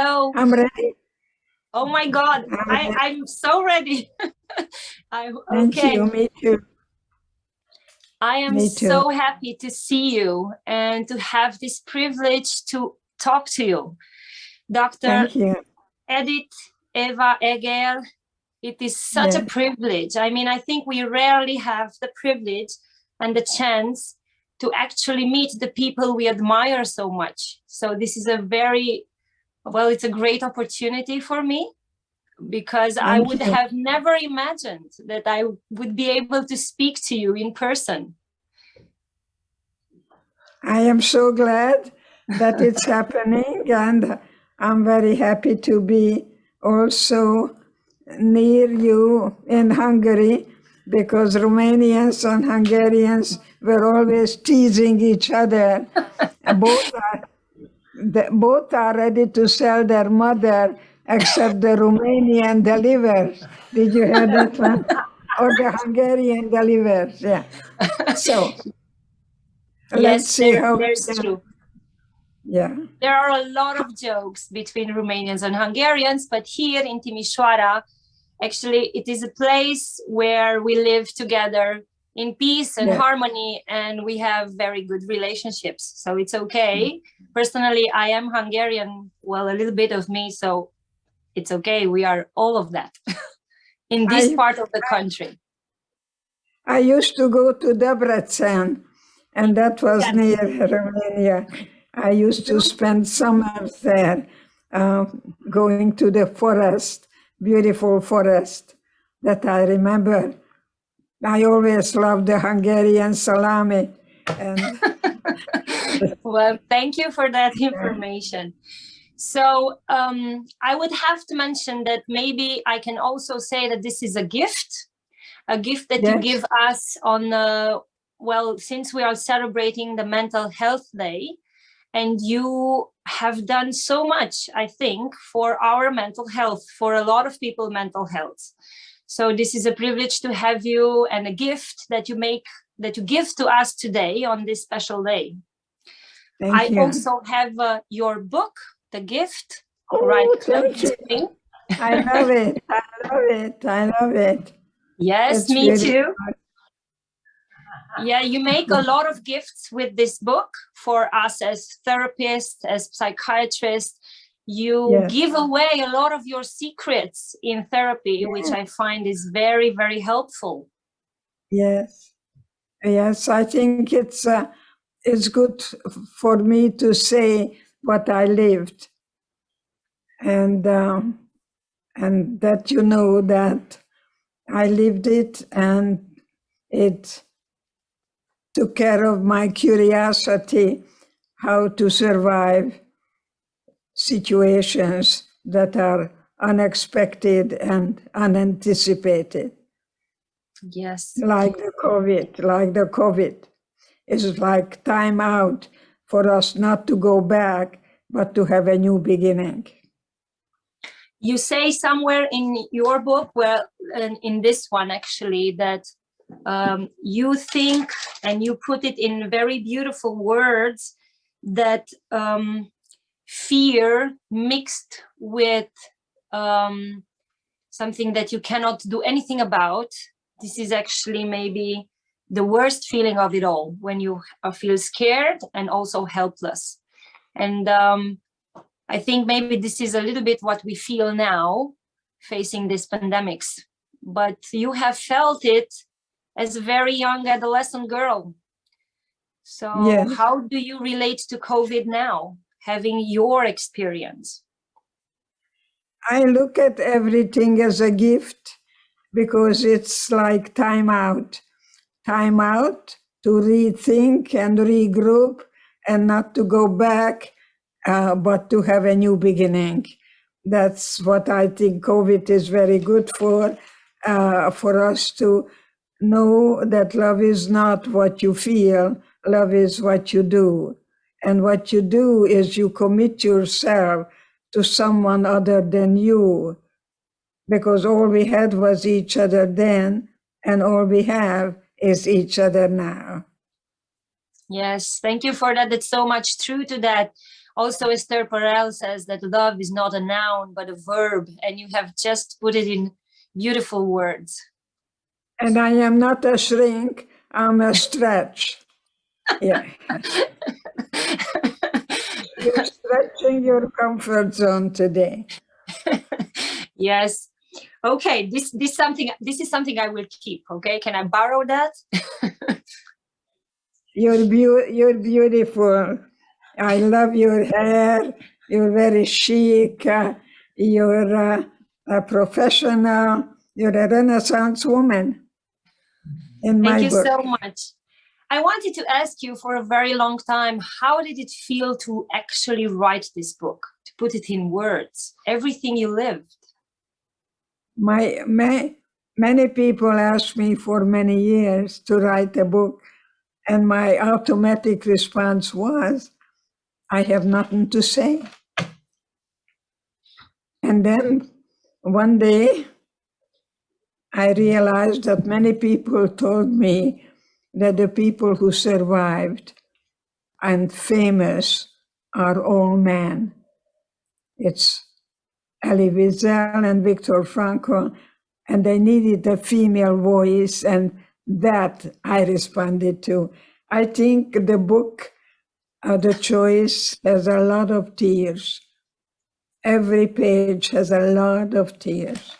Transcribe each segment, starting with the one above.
Hello. I'm ready. Oh my God, I'm so ready. Thank you, me too. I am so happy to see you and to have this privilege to talk to you. Dr. Edith Eva Eger, it is such a privilege. I mean, I think we rarely have the privilege and the chance to actually meet the people we admire so much. So this is it's a great opportunity for me, because I would have never imagined that I would be able to speak to you in person. I am so glad that it's happening, and I'm very happy to be also near you in Hungary, because Romanians and Hungarians were always teasing each other. Both are ready to sell their mother, except the Romanian delivers. Did you hear that one? Or the Hungarian delivers, yeah. So let's see how there's true. Yeah. There are a lot of jokes between Romanians and Hungarians, but here in Timișoara, actually, it is a place where we live together in peace and harmony, and we have very good relationships. So it's okay. Personally, I am Hungarian, a little bit of me, so it's okay. We are all of that in this part of the country. I used to go to Debrecen, and that was near Romania. I used to spend summers there, going to the forest, beautiful forest that I remember. I always loved the Hungarian salami. And well, thank you for that information. So I would have to mention that maybe I can also say that this is a gift that you give us on, since we are celebrating the Mental Health Day, and you have done so much, I think, for our mental health, for a lot of people, mental health. So this is a privilege to have you, and a gift that you give to us today on this special day. Thank you. Also have your book, The Gift, thank you. I love it. I love it. Yes, it's me too. Yeah, you make a lot of gifts with this book for us as therapists, as psychiatrists. You give away a lot of your secrets in therapy, which I find is very, very helpful. Yes, I think it's good for me to say what I lived, and that you know that I lived it, and it took care of my curiosity how to survive situations that are unexpected and unanticipated. Yes. Like the COVID. It's like time out for us not to go back, but to have a new beginning. You say somewhere in your book, in this one actually, that you think, and you put it in very beautiful words, that fear mixed with something that you cannot do anything about. This is actually maybe the worst feeling of it all, when you feel scared and also helpless. And I think maybe this is a little bit what we feel now, facing these pandemics. But you have felt it as a very young adolescent girl. So how do you relate to COVID now, having your experience? I look at everything as a gift, because it's like time out to rethink and regroup, and not to go back, but to have a new beginning. That's what I think COVID is very good for us to know that love is not what you feel, love is what you do. And what you do is you commit yourself to someone other than you, because all we had was each other then, and all we have is each other now. Yes, thank you for that. That's so much true to that. Also, Esther Perel says that love is not a noun, but a verb. And you have just put it in beautiful words. And I am not a shrink, I'm a stretch. Yeah. You're stretching your comfort zone today. Yes. Okay, this is something I will keep. Okay, can I borrow that? You're beautiful. I love your hair. You're very chic. You're a professional. You're a Renaissance woman. In my book. Thank you so much. I wanted to ask you for a very long time, how did it feel to actually write this book, to put it in words, everything you lived? Many people asked me for many years to write a book, and my automatic response was, I have nothing to say. And then one day, I realized that many people told me that the people who survived and famous are all men. It's Elie Wiesel and Viktor Frankl, and they needed a female voice, and that I responded to. I think the book, The Choice, has a lot of tears. Every page has a lot of tears.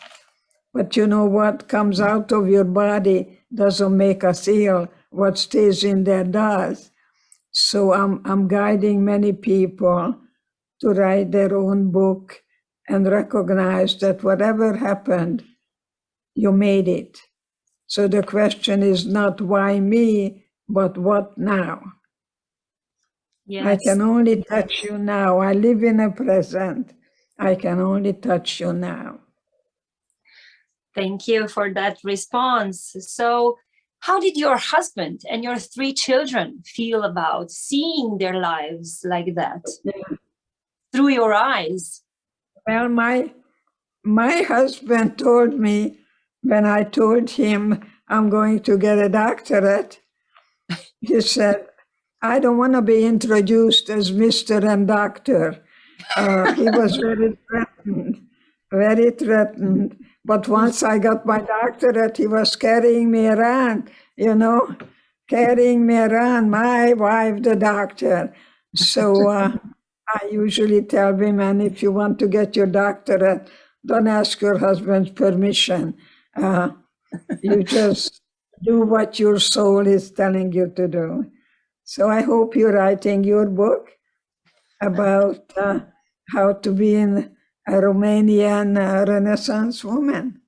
But you know, what comes out of your body doesn't make us ill. What stays in there does. So I'm guiding many people to write their own book and recognize that whatever happened, you made it. So the question is not why me, but what now? Yes. I can only touch you now. I live in a present. I can only touch you now. Thank you for that response. So how did your husband and your 3 children feel about seeing their lives like that through your eyes? Well, my husband told me when I told him I'm going to get a doctorate, he said, I don't want to be introduced as Mr. and Doctor. He was very threatened. But once I got my doctorate, he was carrying me around, carrying me around, my wife, the doctor. So I usually tell women, if you want to get your doctorate, don't ask your husband's permission. You just do what your soul is telling you to do. So I hope you're writing your book about how to be a Romanian Renaissance woman.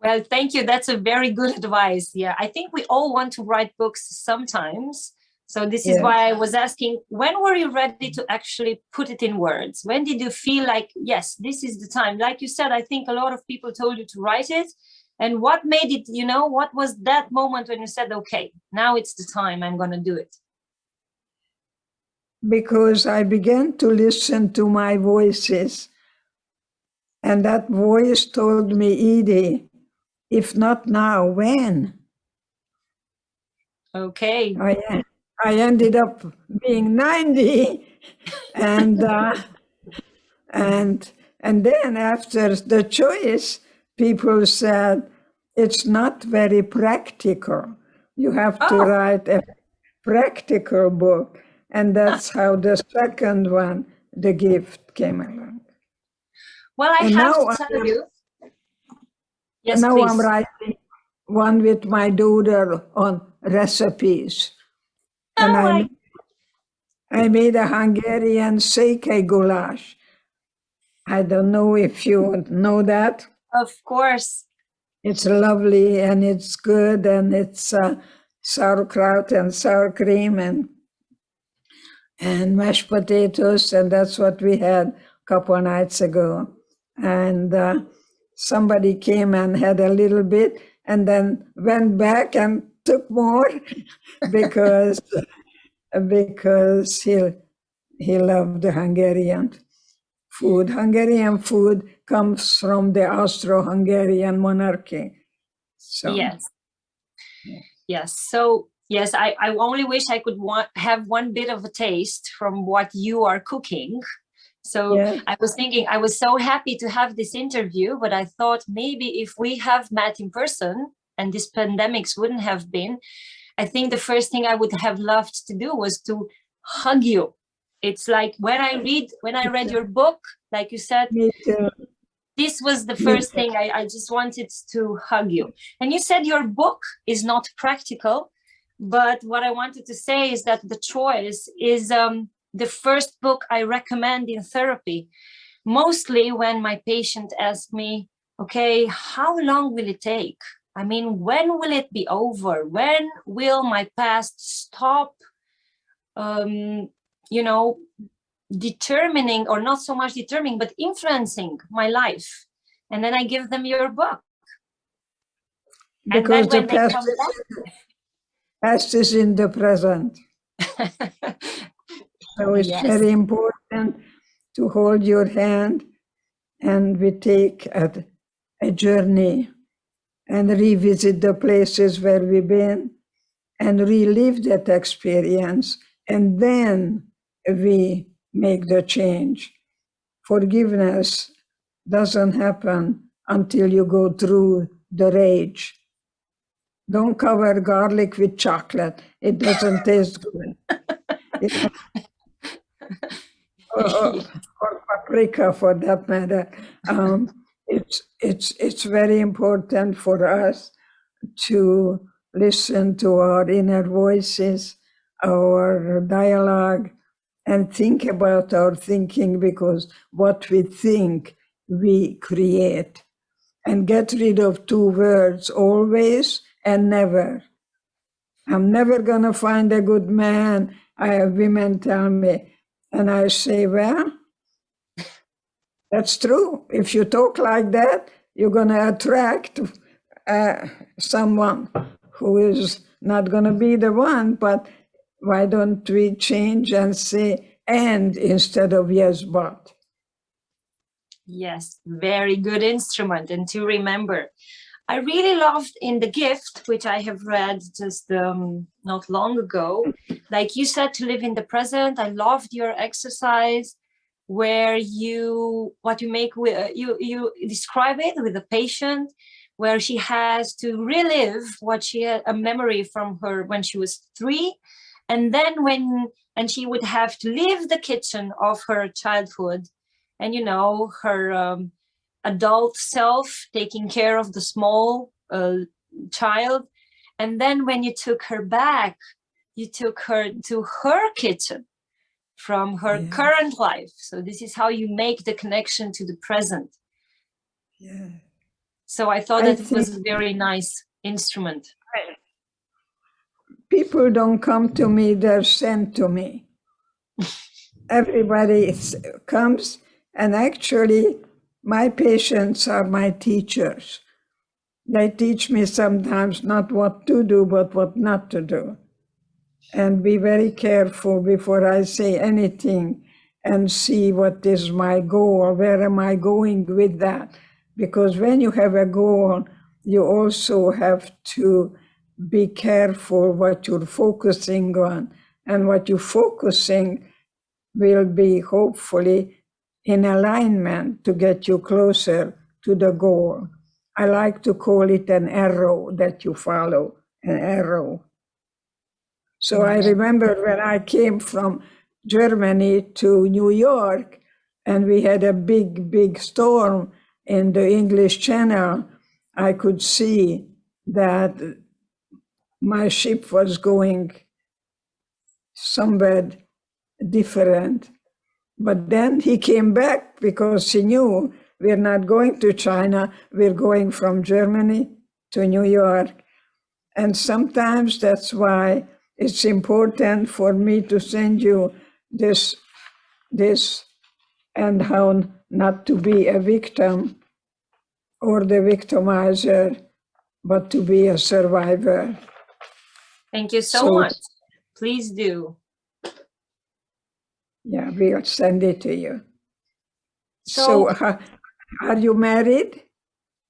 Well, thank you. That's a very good advice. Yeah, I think we all want to write books sometimes. So this is why I was asking, when were you ready to actually put it in words? When did you feel like, yes, this is the time? Like you said, I think a lot of people told you to write it. And what made it, what was that moment when you said, okay, now it's the time, I'm going to do it? Because I began to listen to my voices. And that voice told me, Edie, if not now, when? Okay. I ended up being 90, and then after The Choice, people said, it's not very practical. You have to write a practical book. And that's how the second one, The Gift, came along. Well, I have to tell you. Yes, now please. I'm writing one with my daughter on recipes. And I made a Hungarian seke goulash. I don't know if you know that. Of course. It's lovely and it's good, and it's sauerkraut and sour cream and mashed potatoes, and that's what we had a couple of nights ago. And somebody came and had a little bit and then went back and took more because he loved the Hungarian food. Hungarian food comes from the Austro-Hungarian monarchy. So. Yes. Yes. So Yes, I only wish I could have one bit of a taste from what you are cooking. So yeah. I was thinking, I was so happy to have this interview, but I thought maybe if we have met in person and this pandemics wouldn't have been, I think the first thing I would have loved to do was to hug you. It's like when I read your book, like you said, this was the first thing I just wanted to hug you. And you said your book is not practical, but what I wanted to say is that the choice is the first book I recommend in therapy. Mostly when my patient asks me, okay, how long will it take? I mean, when will it be over? When will my past stop, determining, or not so much determining, but influencing my life? And then I give them your book. Because and then when past is in the present. So it's very important to hold your hand, and we take a journey and revisit the places where we've been and relive that experience, and then we make the change. Forgiveness doesn't happen until you go through the rage. Don't cover garlic with chocolate. It doesn't taste good. Or paprika, for that matter. It's very important for us to listen to our inner voices, our dialogue, and think about our thinking, because what we think, we create. And get rid of two words, always and never. I'm never going to find a good man, women tell me. And I say, well, that's true. If you talk like that, you're going to attract someone who is not going to be the one. But why don't we change and say and instead of yes, but? Yes, very good instrument. And to remember, I really loved in The Gift, which I have read just not long ago, like you said, to live in the present. I loved your exercise where you describe it with a patient where she has to relive what she had, a memory from her when she was 3. And then and she would have to leave the kitchen of her childhood and, her adult self taking care of the small child. And then when you took her back, you took her to her kitchen from her current life. So this is how you make the connection to the present. Yeah. So I thought that it was a very nice instrument. People don't come to me, they're sent to me. Everybody comes, and actually my patients are my teachers. They teach me sometimes not what to do, but what not to do. And be very careful before I say anything and see what is my goal, where am I going with that? Because when you have a goal, you also have to be careful what you're focusing on. And what you're focusing will be hopefully in alignment to get you closer to the goal. I like to call it an arrow that you follow, an arrow. So I remember when I came from Germany to New York, and we had a big, big storm in the English Channel, I could see that my ship was going somewhere different. But then he came back because he knew we're not going to China, we're going from Germany to New York. And sometimes that's why it's important for me to send you this and how not to be a victim or the victimizer, but to be a survivor. Thank you so much. Please do. Yeah, we'll send it to you. So are you married?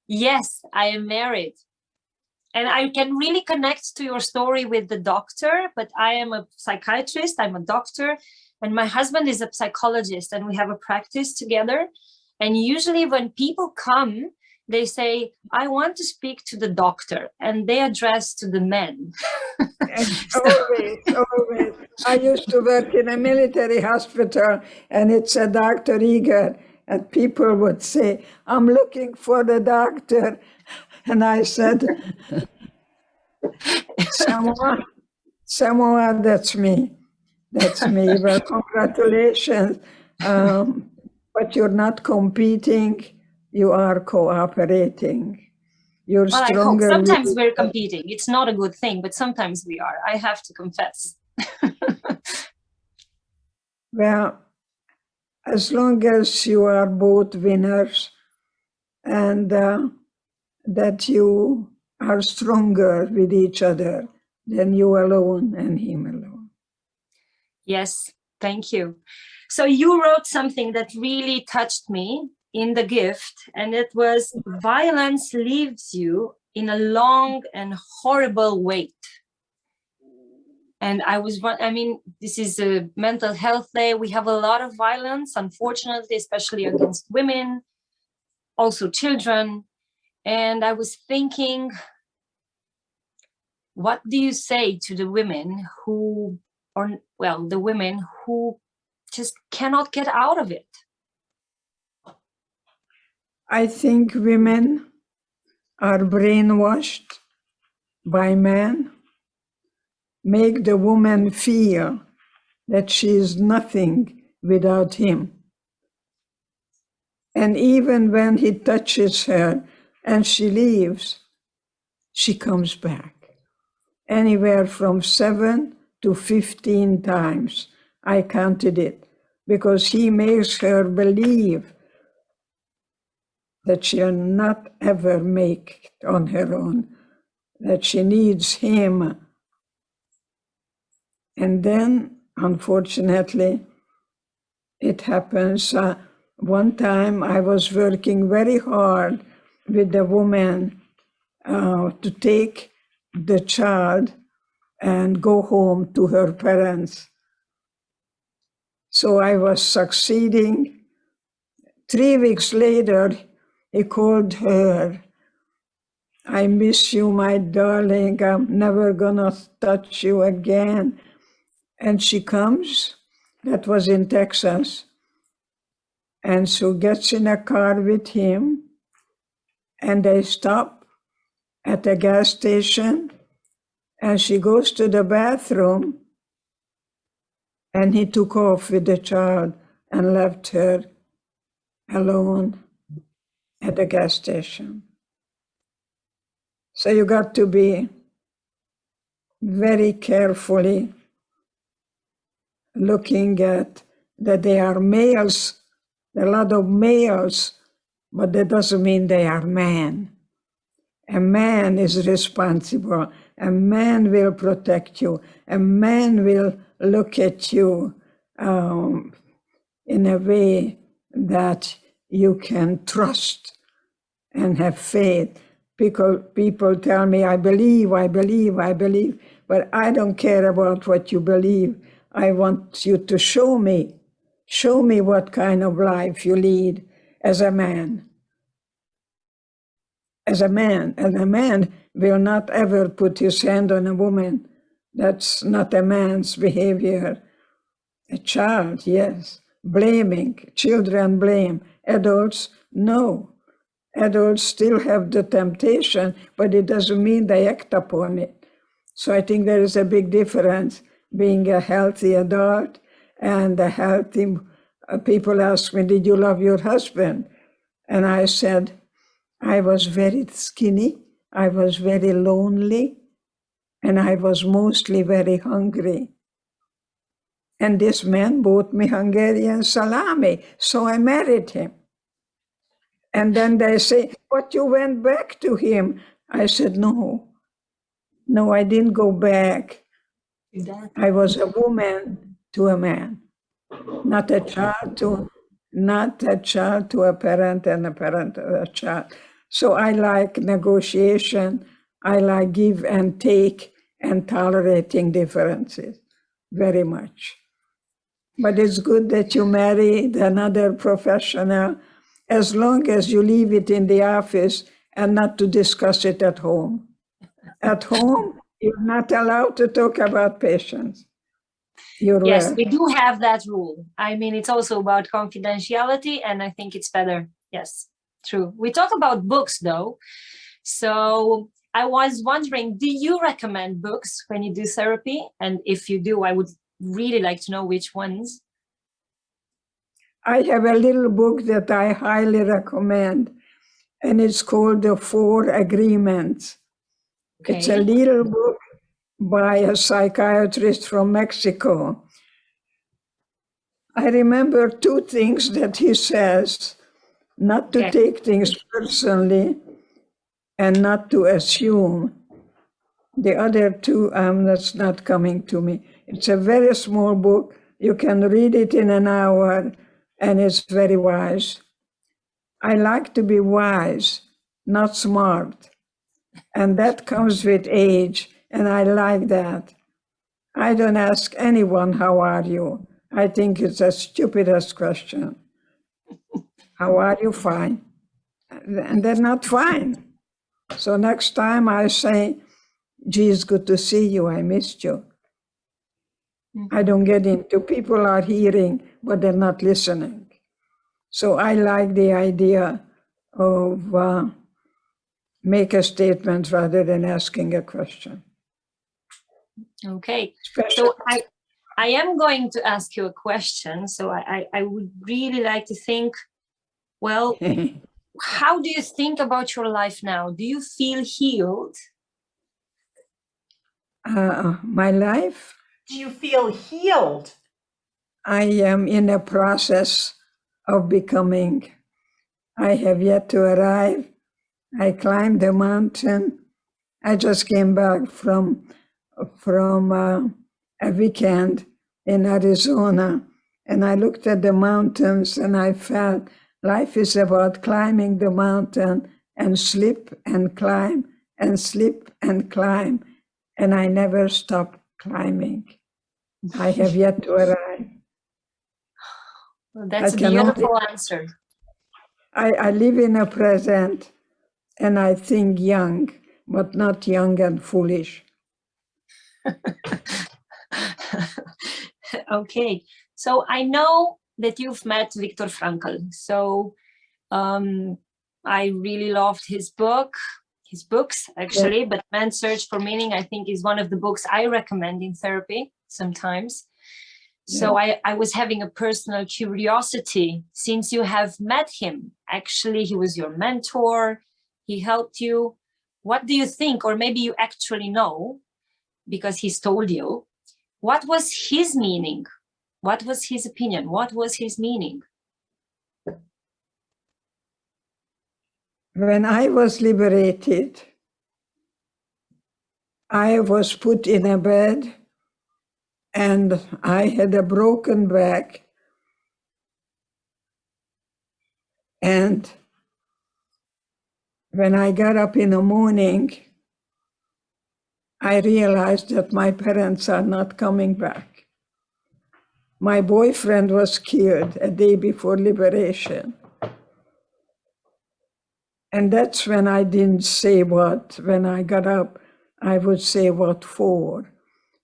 Yes, I am married. And I can really connect to your story with the doctor, but I am a psychiatrist, I'm a doctor, and my husband is a psychologist, and we have a practice together. And usually when people come, they say, I want to speak to the doctor, and they address to the men. Always. I used to work in a military hospital, and it's a Dr. Eger, and people would say, I'm looking for the doctor. And I said, Samoa, that's me. That's me. Well, congratulations. But you're not competing, you are cooperating. You're stronger. Sometimes we're competing. It's not a good thing, but sometimes we are. I have to confess. Well, as long as you are both winners and that you are stronger with each other than you alone and him alone. Yes, thank you. So you wrote something that really touched me in the gift, and it was, violence leaves you in a long and horrible wait. And this is a mental health day. We have a lot of violence, unfortunately, especially against women, also children. And I was thinking, what do you say to the women who just cannot get out of it? I think women are brainwashed by men, make the woman feel that she is nothing without him. And even when he touches her and she leaves, she comes back. Anywhere from 7 to 15 times, I counted it, because he makes her believe that she'll not ever make it on her own, that she needs him. And then, unfortunately, it happens. One time I was working very hard with the woman to take the child and go home to her parents. So I was succeeding. 3 weeks later, he called her. I miss you, my darling. I'm never gonna touch you again. And she comes. That was in Texas. And so gets in a car with him, and they stop at a gas station, and she goes to the bathroom, and he took off with the child and left her alone at the gas station. So you got to be very carefully looking at that they are males, a lot of males, but that doesn't mean they are men. A man is responsible. A man will protect you. A man will look at you in a way that you can trust and have faith. People tell me, I believe, but I don't care about what you believe. I want you to show me what kind of life you lead as a man. As a man, and a man will not ever put his hand on a woman. That's not a man's behavior. A child, yes. Blaming, children blame. Adults, no. Adults still have the temptation, but it doesn't mean they act upon it. So I think there is a big difference being a healthy adult and a healthy, people ask me, did you love your husband? And I said, I was very skinny, I was very lonely, and I was mostly very hungry. And this man bought me Hungarian salami, so I married him. And then they say, but you went back to him. I said, no, I didn't go back. I was a woman to a man, not a child to a parent and a parent to a child. So I like negotiation. I like give and take and tolerating differences very much. But it's good that you married another professional as long as you leave it in the office and not to discuss it at home. At home, you're not allowed to talk about patients. Yes, we do have that rule. I mean, it's also about confidentiality, and I think it's better. Yes, true. We talk about books, though. So I was wondering, do you recommend books when you do therapy? And if you do, I would really like to know which ones. I have a little book that I highly recommend, and it's called The 4 Agreements. Okay. It's a little book by a psychiatrist from Mexico. I remember 2 things that he says: not to take things personally and not to assume. The other 2, that's not coming to me. It's a very small book. You can read it in an hour, and it's very wise. I like to be wise, not smart. And that comes with age, and I like that. I don't ask anyone, how are you? I think it's the stupidest question. How are you? Fine. And they're not fine. So next time I say, gee, it's good to see you, I missed you. I don't get into, people are hearing, but they're not listening. So I like the idea of make a statement rather than asking a question. Okay, so I am going to ask you a question. So I would really like to think, well, how do you think about your life now? Do you feel healed? My life? Do you feel healed? I am in a process of becoming. I have yet to arrive. I climbed the mountain. I just came back from a weekend in Arizona, and I looked at the mountains and I felt life is about climbing the mountain and slip and climb and slip and climb, and I never stopped climbing. I have yet to arrive. Well, that's a beautiful answer. I live in a present, and I think young, but not young and foolish. Okay, so I know that you've met Viktor Frankl. So I really loved his books actually, but Man's Search for Meaning, I think, is one of the books I recommend in therapy sometimes. So I was having a personal curiosity, since you have met him. Actually, he was your mentor, he helped you. What do you think, or maybe you actually know, because he's told you, what was his meaning? What was his opinion? What was his meaning? When I was liberated, I was put in a bed, and I had a broken back. And when I got up in the morning, I realized that my parents are not coming back. My boyfriend was killed a day before liberation. And that's when I didn't say what. When I got up, I would say what for.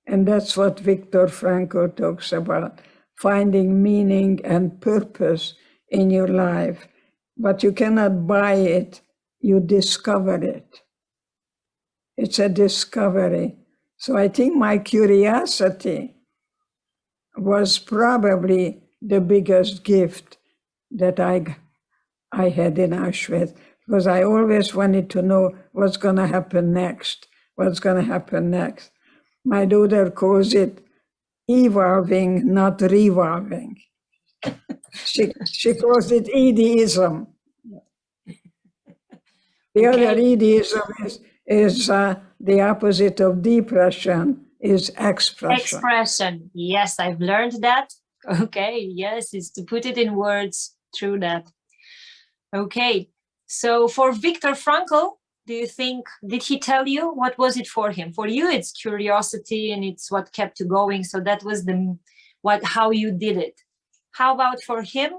And that's what Viktor Frankl talks about, finding meaning and purpose in your life. But you cannot buy it, you discover it. It's a discovery. So I think my curiosity was probably the biggest gift that I had in Auschwitz, because I always wanted to know what's going to happen next, what's going to happen next. My daughter calls it evolving, not revolving. She calls it Edism. The other Edism is the opposite of depression, is expression. Expression, yes, I've learned that. Okay, yes, it's to put it in words, true that. Okay, so for Viktor Frankl, do you think, did he tell you? What was it for him? For you, it's curiosity and it's what kept you going. So that was how you did it. How about for him?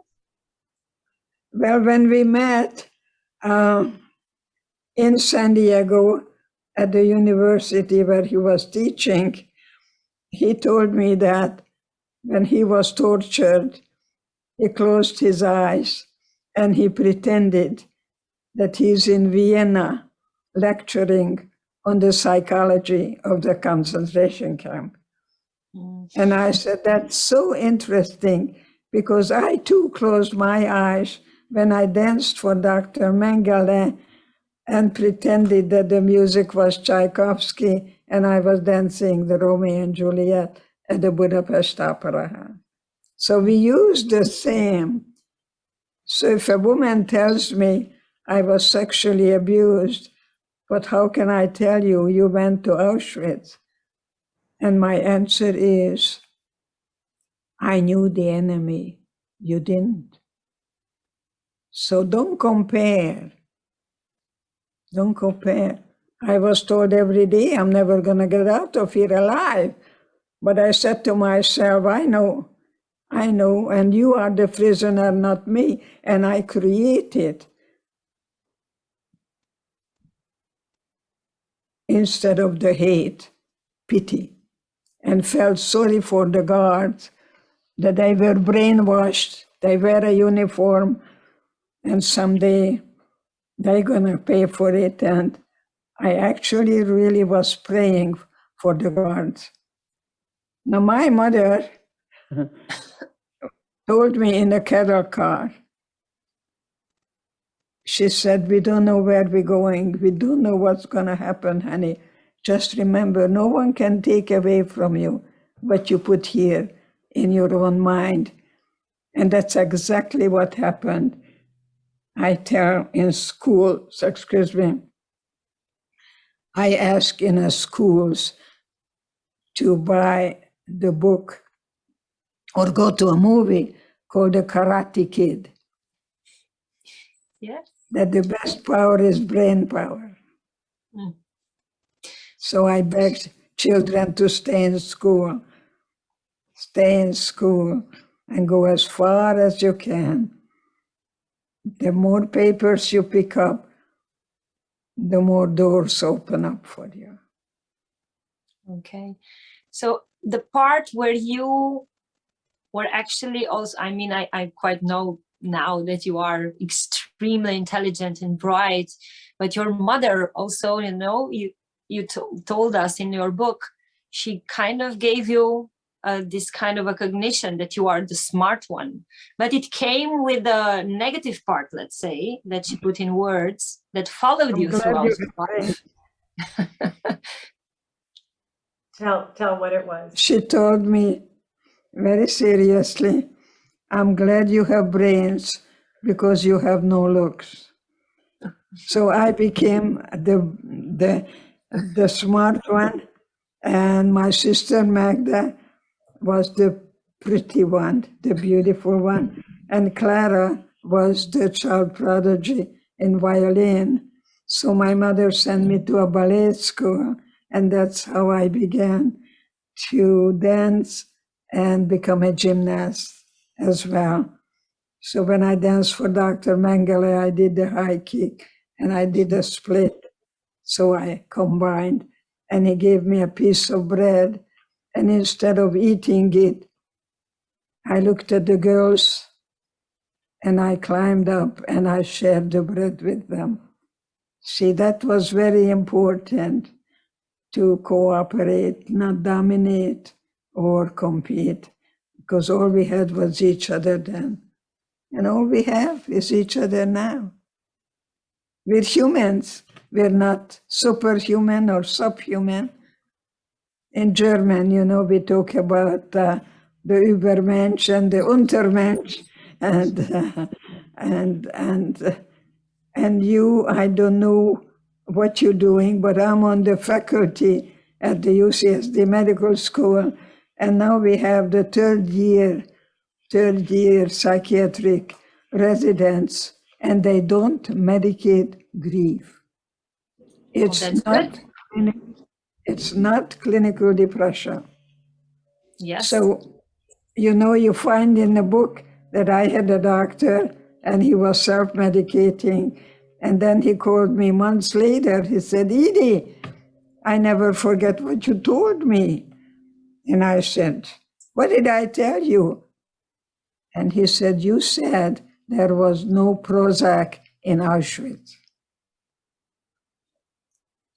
Well, when we met in San Diego at the university where he was teaching, he told me that when he was tortured, he closed his eyes and he pretended that he's in Vienna lecturing on the psychology of the concentration camp. And I said, that's so interesting, because I too closed my eyes when I danced for Dr. Mengele and pretended that the music was Tchaikovsky and I was dancing the Romeo and Juliet at the Budapest Opera House. So we use the same. So if a woman tells me I was sexually abused, but how can I tell you you went to Auschwitz? And my answer is, I knew the enemy, you didn't. So don't compare. Don't compare. I was told every day I'm never going to get out of here alive. But I said to myself, I know, and you are the prisoner, not me, and I created. Instead of the hate, pity, and felt sorry for the guards, that they were brainwashed, they wear a uniform, and someday they're going to pay for it. And I actually really was praying for the guards. Now, my mother told me in the cattle car, she said, we don't know where we're going. We don't know what's going to happen, honey. Just remember, no one can take away from you what you put here in your own mind. And that's exactly what happened. I tell in schools, I ask in the schools to buy the book or go to a movie called The Karate Kid. Yes. That the best power is brain power. So I begged children to stay in school and go as far as you can. The more papers you pick up, the more doors open up for you. Okay. So the part where you were actually also, I mean, I quite know now that you are extremely intelligent and bright, but your mother also, you know, you told us in your book, she kind of gave you this kind of recognition that you are the smart one, but it came with a negative part, let's say, that she put in words that followed you throughout your life. Tell what it was. She told me very seriously, I'm glad you have brains because you have no looks. So I became the smart one, and my sister Magda was the pretty one, the beautiful one, and Clara was the child prodigy in violin. So my mother sent me to a ballet school, and that's how I began to dance and become a gymnast as well. So when I danced for Dr. Mengele, I did the high kick and I did a split. So I combined, and he gave me a piece of bread, and instead of eating it, I looked at the girls and I climbed up and I shared the bread with them. See, that was very important, to cooperate, not dominate or compete, because all we had was each other then. And all we have is each other now. We're humans. We're not superhuman or subhuman. In German, you know, we talk about the Übermensch and the Untermensch, and you, I don't know what you're doing, but I'm on the faculty at the UCSD Medical School, and now we have the third year psychiatric residents, and they don't medicate grief. It's not clinical depression. Yes. So, you find in the book that I had a doctor and he was self-medicating. And then he called me months later. He said, Edie, I never forget what you told me. And I said, what did I tell you? And he said, you said there was no Prozac in Auschwitz.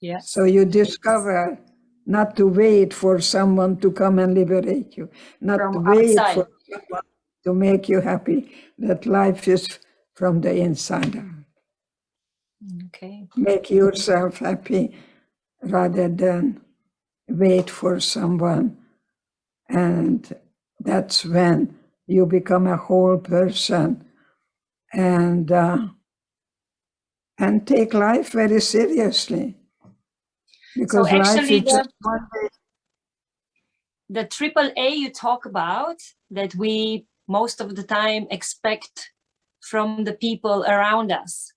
Yes. So you discover not to wait for someone to come and liberate you, not From to wait outside. for someone to make you happy, that life is from the inside out. Okay. Make yourself happy rather than wait for someone. And that's when you become a whole person and take life very seriously. Because so actually life is just one day. The AAA you talk about, that we most of the time expect from the people around us,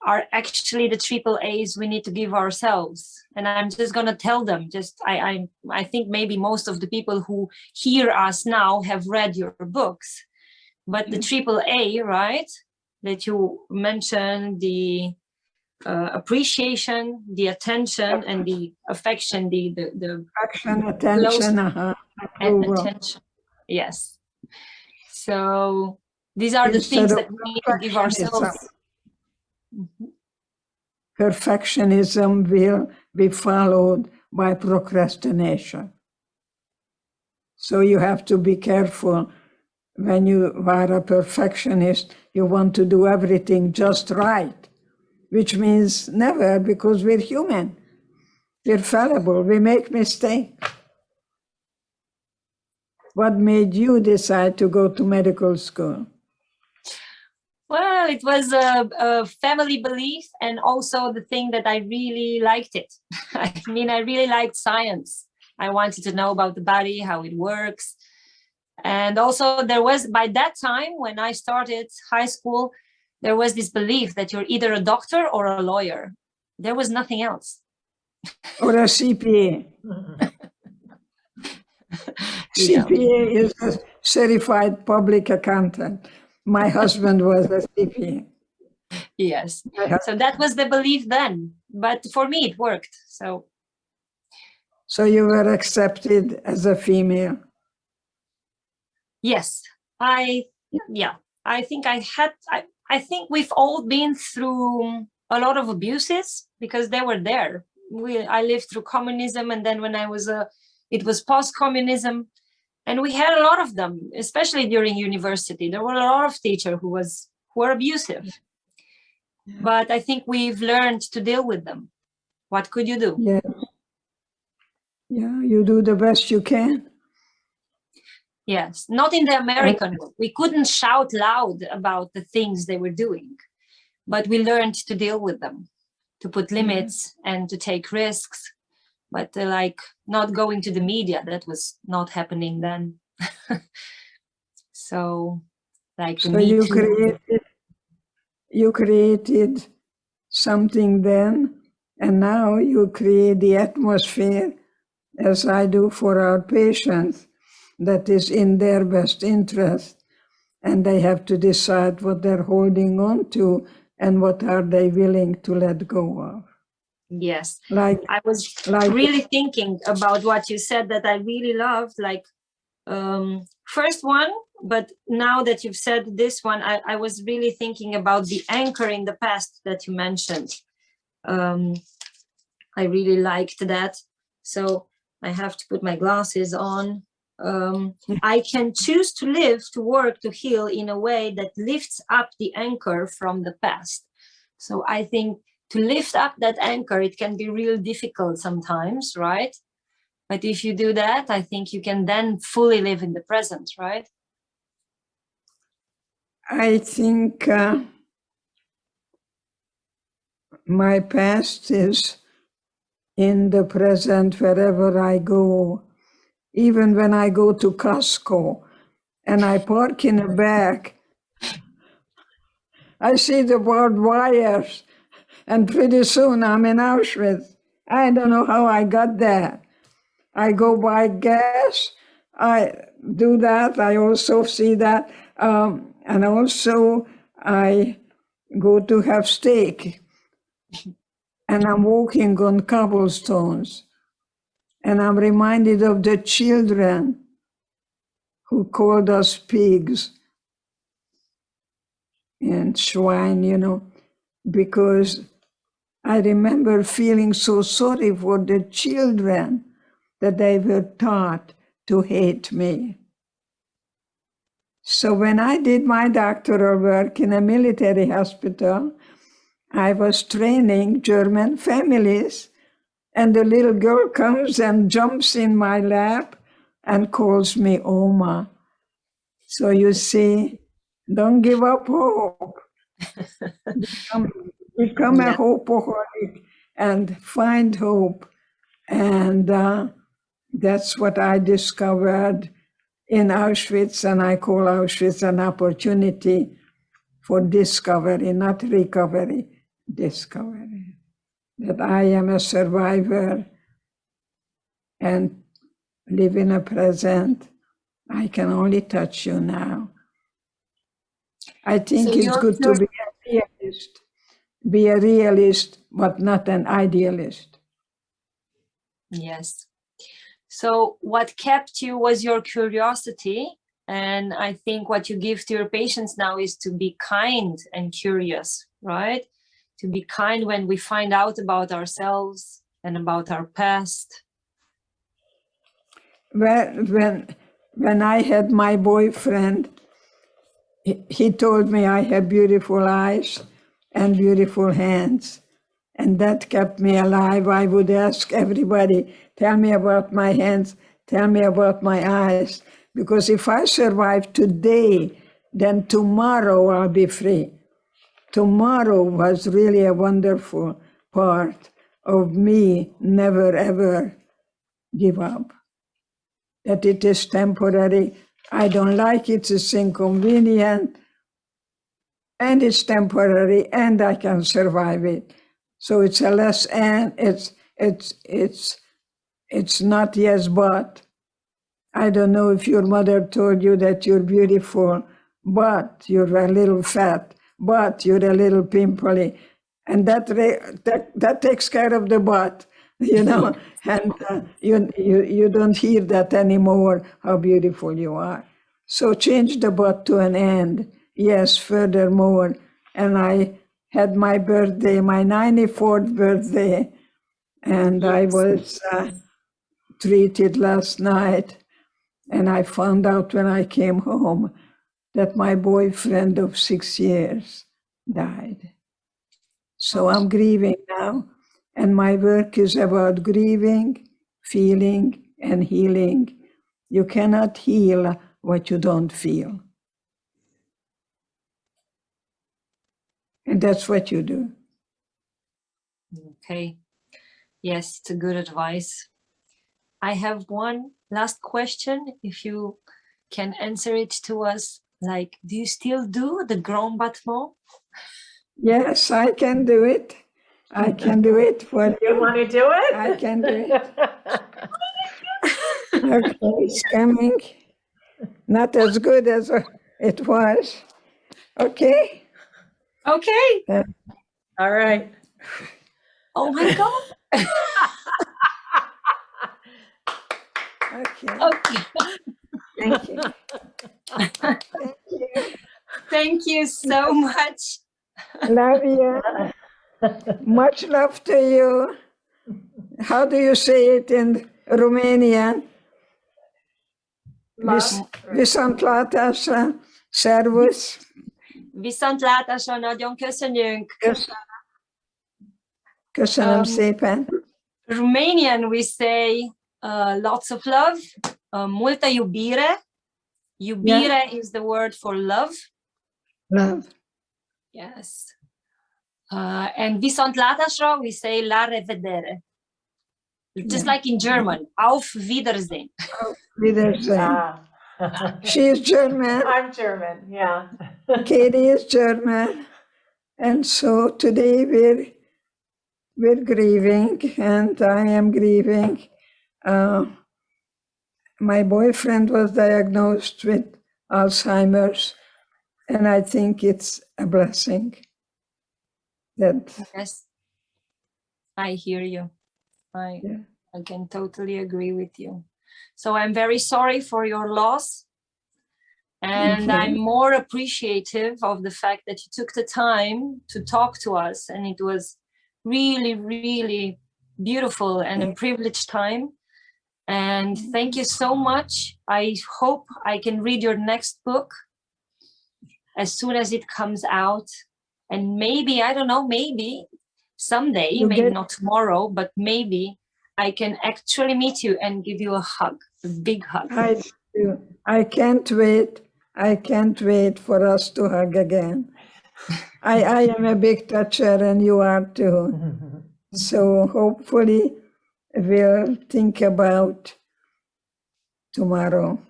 are actually the AAAs we need to give ourselves. And I'm just going to tell them, I think maybe most of the people who hear us now have read your books, but the AAA, right, that you mentioned, the appreciation, the attention, and the affection, the Action, attention, and attention. Yes. So these are the things that we need to give ourselves. Mm-hmm. Perfectionism will be followed by procrastination. So you have to be careful when you are a perfectionist. You want to do everything just right, which means never, because we're human. We're fallible. We make mistakes. What made you decide to go to medical school? Well, it was a family belief, and also the thing that I really liked it. I mean, I really liked science. I wanted to know about the body, how it works. And also there was, by that time, when I started high school, there was this belief that you're either a doctor or a lawyer. There was nothing else. Or a CPA. CPA is a certified public accountant. My husband was a CPA. Yes. So that was the belief then. But for me, it worked. So you were accepted as a female? Yes. I think I think we've all been through a lot of abuses because they were there. I lived through communism, and then when it was post-communism, and we had a lot of them, especially during university. There were a lot of teachers who were abusive. Yeah. But I think we've learned to deal with them. What could you do? Yeah, you do the best you can. Yes, not in the American way. We couldn't shout loud about the things they were doing, but we learned to deal with them, to put limits and to take risks. But like not going to the media, that was not happening then. So you created something then, and now you create the atmosphere, as I do for our patients, that is in their best interest, and they have to decide what they're holding on to and what are they willing to let go of. Yes, I was really thinking about what you said that I really loved, first one, but now that you've said this one, I was really thinking about the anchor in the past that you mentioned. I really liked that. So I have to put my glasses on. I can choose to live, to work, to heal in a way that lifts up the anchor from the past. So I think to lift up that anchor, it can be real difficult sometimes, right? But if you do that, I think you can then fully live in the present, right? I think my past is in the present wherever I go. Even when I go to Costco and I park in the back, I see the barbed wires And pretty soon I'm in Auschwitz. I don't know how I got there. I go buy gas. I do that. I also see that. And also I go to have steak. And I'm walking on cobblestones. And I'm reminded of the children who called us pigs and swine, you know, because I remember feeling so sorry for the children that they were taught to hate me. So when I did my doctoral work in a military hospital, I was training German families, and the little girl comes and jumps in my lap and calls me Oma. So you see, don't give up hope. Become a hopeaholic and find hope. And that's what I discovered in Auschwitz, and I call Auschwitz an opportunity for discovery, not recovery, discovery. That I am a survivor and live in a present. I can only touch you now. I think so it's good to be a realist. Be a realist, but not an idealist. Yes. So what kept you was your curiosity. And I think what you give to your patients now is to be kind and curious, right? To be kind when we find out about ourselves and about our past. Well, when I had my boyfriend, he told me I have beautiful eyes and beautiful hands. And that kept me alive. I would ask everybody, tell me about my hands, tell me about my eyes. Because if I survive today, then tomorrow I'll be free. Tomorrow was really a wonderful part of me never ever give up. That it is temporary. I don't like it, it's inconvenient, and it's temporary, and I can survive it. So it's a less and, it's not yes, but. I don't know if your mother told you that you're beautiful, but you're a little fat, but you're a little pimply. And that takes care of the but, you know, and you don't hear that anymore, how beautiful you are. So change the but to an and. Yes, furthermore. And I had my birthday, my 94th birthday, and I was treated last night. And I found out when I came home that my boyfriend of 6 years died. So I'm grieving now, and my work is about grieving, feeling, and healing. You cannot heal what you don't feel. And that's what you do. Okay. Yes, it's a good advice. I have one last question, if you can answer it to us. Like, do you still do the grand battement? Yes, I can do it. I can do it for you. You want to do it? I can do it. Okay, it's coming. Not as good as it was. Okay? Okay. All right. Oh my God. Okay. Okay. Thank you. Thank you. Thank you so much. Love you. Much love to you. How do you say it in Romanian? Viszontlátásra. Servus. Viszontlátásra, nagyon köszönjük. Köszönöm szépen. Romanian we say lots of love, multă iubire. Iubire is the word for love. Love. Yes. And viszontlátásra we say la revedere. Just like in German, auf Wiedersehen. Auf Wiedersehen. She is German. I'm German, yeah. Katie is German. And so today we're we're grieving, and I am grieving. My boyfriend was diagnosed with Alzheimer's, and I think it's a blessing. Yes, I hear you. I can totally agree with you. So I'm very sorry for your loss. And I'm more appreciative of the fact that you took the time to talk to us. And it was really, really beautiful and a privileged time. And thank you so much. I hope I can read your next book as soon as it comes out. And maybe, I don't know, maybe someday, maybe not tomorrow, but maybe I can actually meet you and give you a hug, a big hug. I can't wait. I can't wait for us to hug again. I am a big toucher, and you are too. So hopefully we'll think about tomorrow.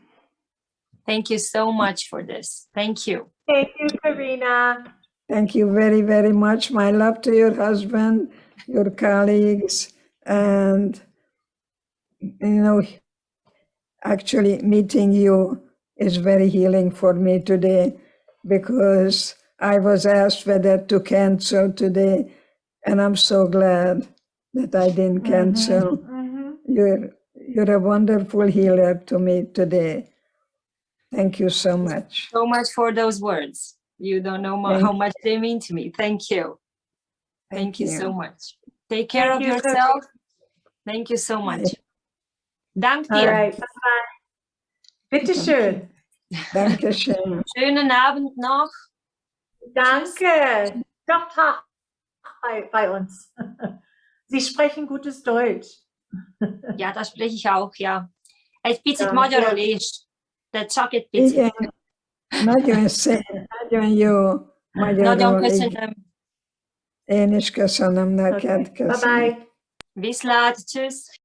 Thank you so much for this. Thank you. Thank you, Carina. Thank you very, very much. My love to your husband, your colleagues, and, actually meeting you is very healing for me today, because I was asked whether to cancel today, and I'm so glad that I didn't cancel. You're a wonderful healer to me today. Thank you so much. So much for those words. You don't know how much they mean to me. Thank you. Thank you so much. Take care of yourself. Thank you so much. Dank dir. All right. Bye-bye. Bitte schön. Danke schön. Schönen Abend noch. Danke. Doch, bei uns. Sie sprechen gutes Deutsch. Ja, das spreche ich auch, ja. Egy picit magyarul is, de csak egy picit. Igen, nagyon jó magyarul. Nagyon köszönöm. Én is köszönöm neked. Okay. Bye-bye. Viszlát, tschüss.